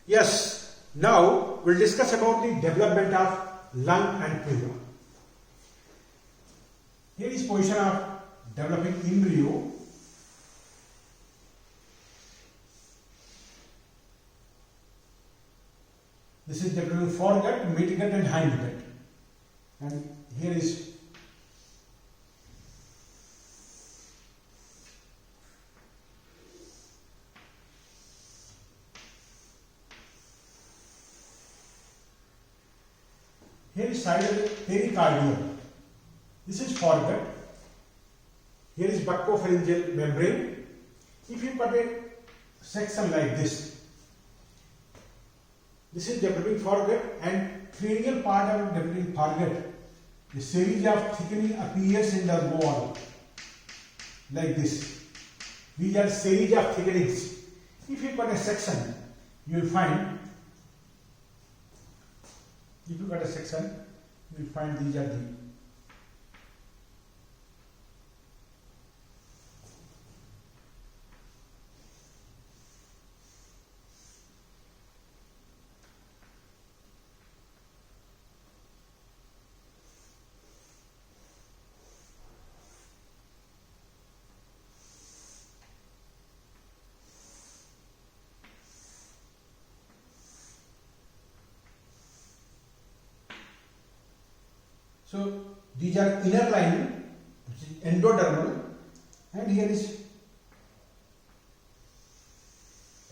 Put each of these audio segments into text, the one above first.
Yes, now we'll discuss about the development of lung and pleura. Here is position of developing embryo. This is developing foregut, midgut and hindgut. And here is side of the pericardium. This is foregut. Here is buccopharyngeal membrane. If you cut a section like this is developing foregut, and cranial part of developing foregut. The series of thickening appears in the wall like this. These are series of thickenings. If you cut a section, you will find. If you cut a section, you will find these are the. So these are inner lining, which is endodermal, and here is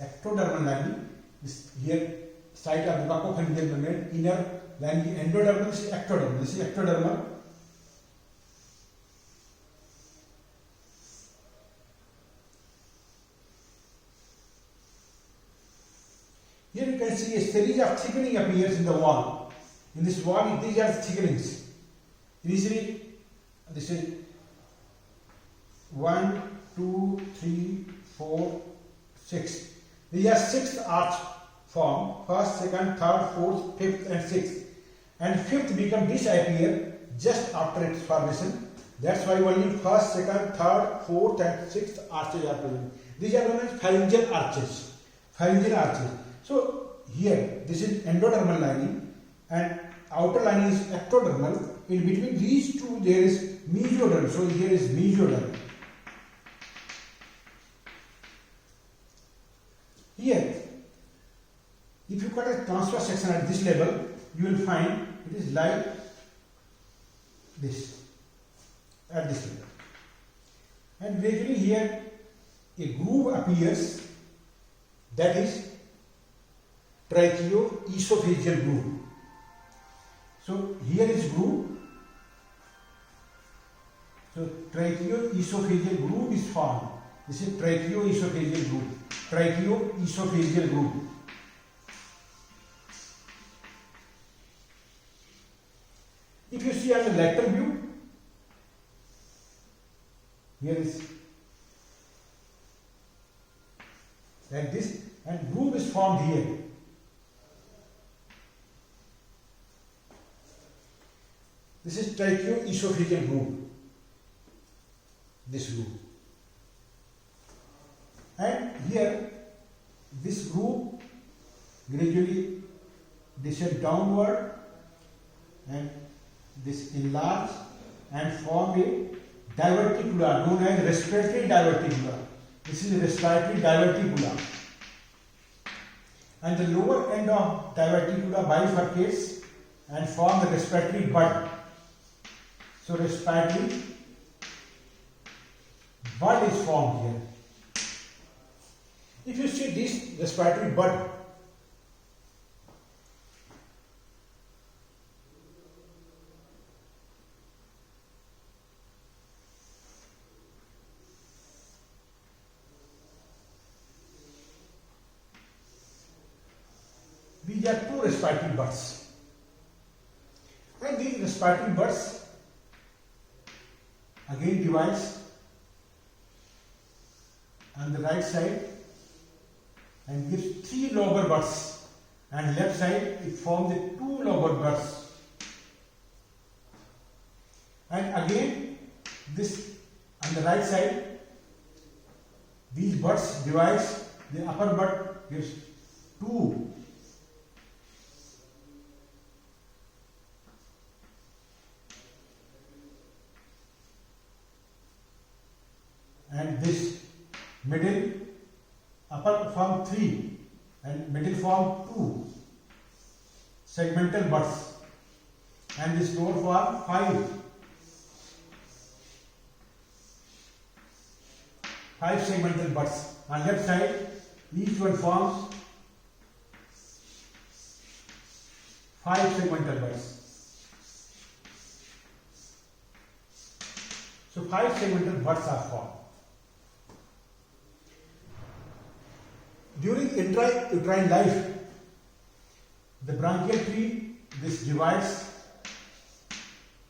ectodermal lining. This here site of the buccopharyngeal membrane, inner lining, endodermal. This is ectodermal. This is ectodermal. Here you can see a series of thickening appears in the wall. In this wall, these are thickenings. Initially, this is 1, 2, 3, 4, 6. These are 6 arch form. First, second, third, fourth, fifth, and sixth. And fifth become disappear just after its formation. That's why only first, second, third, fourth, and sixth arches are present. These are known as pharyngeal arches. Pharyngeal arches. So here, this is endodermal lining, and outer lining is ectodermal. In between these two, there is mesoderm. So here is mesoderm. Here, if you cut a transverse section at this level, you will find it is like this, at this level. And gradually here, a groove appears, that is tracheoesophageal groove. So here is groove. So tracheoesophageal groove is formed. This is tracheoesophageal groove. Tracheoesophageal groove. If you see on the lateral view, here is like this, and groove is formed here. This is tracheoesophageal groove. This groove. And here, this groove gradually descend downward, and this enlarge and form a diverticula known as respiratory diverticula. This is respiratory diverticula. And the lower end of diverticula bifurcates and form the respiratory bud. So respiratory bud is formed here. If you see this respiratory bud, these are two respiratory buds. And these respiratory buds again divides on the right side and gives 3 lobar buds, and left side it forms the 2 lobar buds. And again this on the right side, these buds divides, the upper bud gives 2 form 3 and middle form 2 segmental buds, and this lower form 5 segmental buds. On left side, each one forms 5 segmental buds. So 5 segmental buds are formed. During intrauterine life, the branchial tree, this divides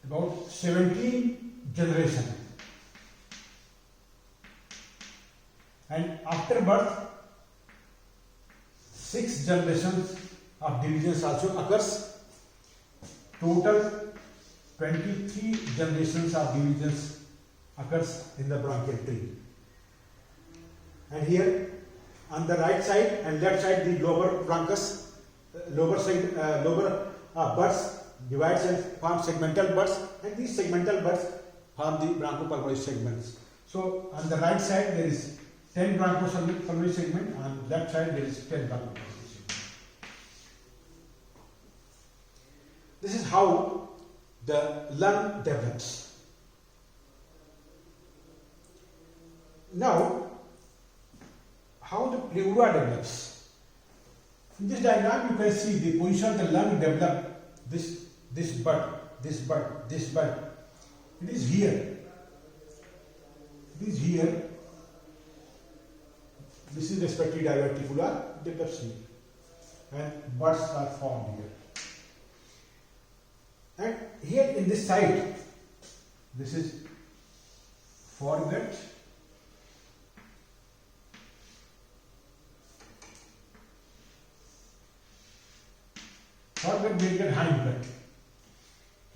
about 17 generations. And after birth, 6 generations of divisions also occurs. Total 23 generations of divisions occurs in the branchial tree. And here on the right side and left side, the lower bronchus, lower buds divides and form segmental buds, and these segmental buds form the bronchopulmonary segments. So on the right side there is 10 bronchopulmonary segment, on the left side there is 10 bronchopulmonary segment. This is how the lung develops. Now, how the pleura develops. In this diagram you can see the position of the lung develop this bud. It is here. This is respiratory diverticular develops here, and buds are formed here. And here in this side, this is foregut. Foregut will get hindgut.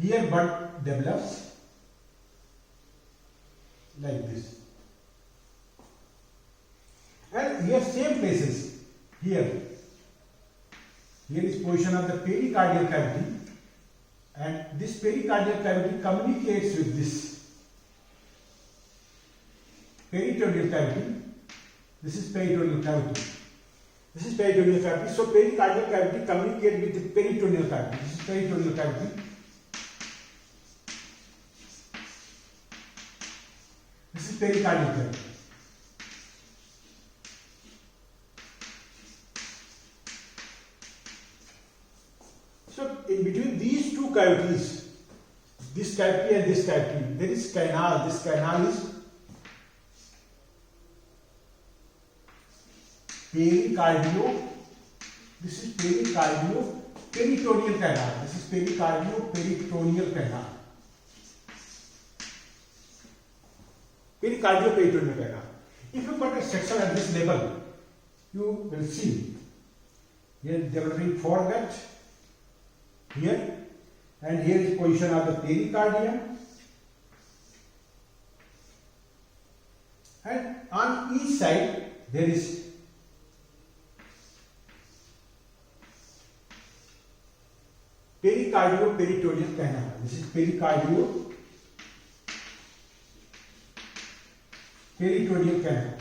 Here bud develops like this. And here same places. Here is position of the pericardial cavity, and this pericardial cavity communicates with this peritoneal cavity. This is peritoneal cavity. So pericardial cavity communicates with the peritoneal cavity. This is peritoneal cavity. This is pericardial cavity. So in between these two cavities, this cavity and this cavity, there is canal. This canal is pericardio. This is pericardio-peritoneal canal. This is pericardio-peritoneal canal. Pericardio-peritoneal canal. If you put a section at this level, you will see here developing foregut here, and here is position of the pericardium, and on each side there is pericardio-peritoneal canal. This is pericardio-peritoneal canal.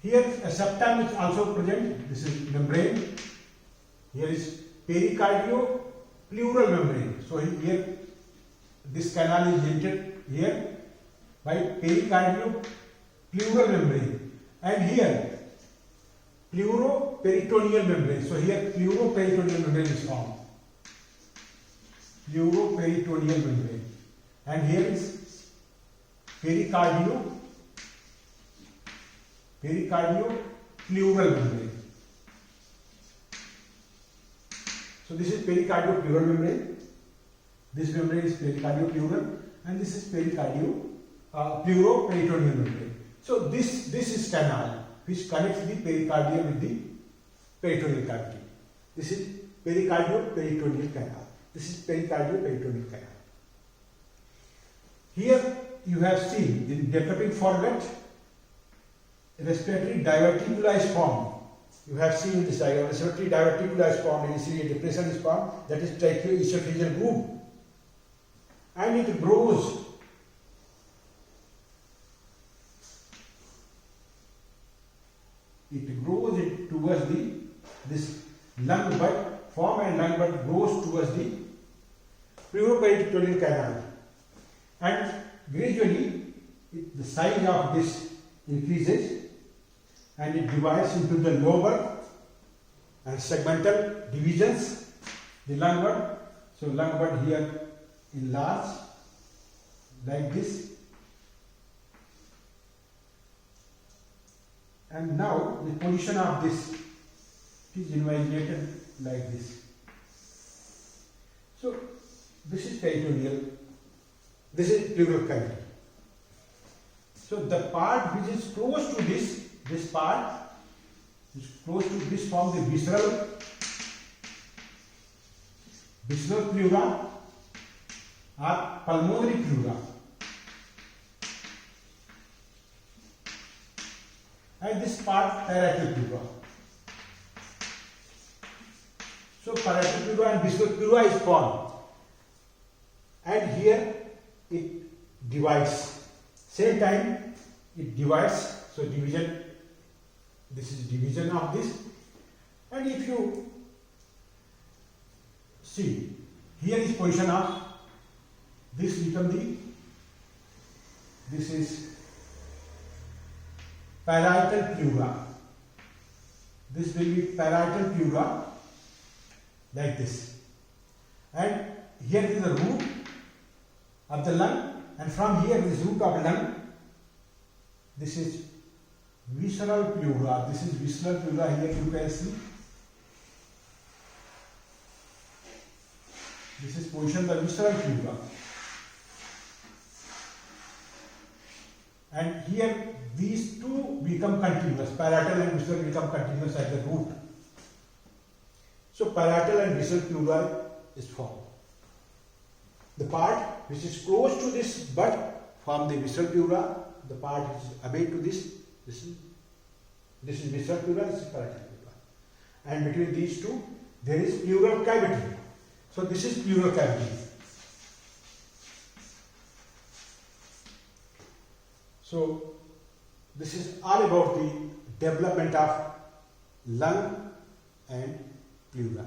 Here a septum is also present. This is membrane. Here is pericardio-pleural membrane. So here this canal is entered here by pericardio-pleural membrane, and here pleuro-peritoneal membrane. So here pleuro-peritoneal membrane is formed. Pleuro-peritoneal membrane, and here is pericardio-pleural membrane. So this is pericardio-pleural membrane. This membrane is pericardio-pleural, and this is pleuro-peritoneal membrane. So this is canal which connects the pericardium with the peritoneal cavity. This is pericardio-peritoneal canal. This is pericardio-peritoneal canal. Here you have seen the developing foregut, respiratory diverticula is formed. You have seen this diagram, respiratory diverticula is formed, and you see a depression is formed, that is tracheoesophageal groove. And it grows it grows towards this lung bud, form and lung bud grows towards the pleuroperitoneal canal, and gradually the size of this increases and it divides into the lobar and segmental divisions, the lung bud. So lung bud here enlarge like this, and now the position of this is invaginated like this. So this is peritoneal, this is pleural cavity. So the part which is close to this part is close to this form the visceral pleura or pulmonary pleura, and this part parietal pleura. So parietal pleura and visceral pleura is formed, and here it divides. Same time it divides. So division. This is division of this, and if you see, here is position of this become this is parietal pleura. This will be parietal pleura like this, and here is the root of the lung, and from here this root of lung, this is visceral pleura. This is visceral pleura. Here you can see this is position the visceral pleura, and here these two become continuous. Parietal and visceral become continuous at the root. So parietal and visceral pleura is formed. The part which is close to this bud form the visceral pleura. The part which is away to this is visceral pleura, this is parietal pleura, and between these two there is pleural cavity. So this is pleural cavity. So this is all about the development of lung and pleura.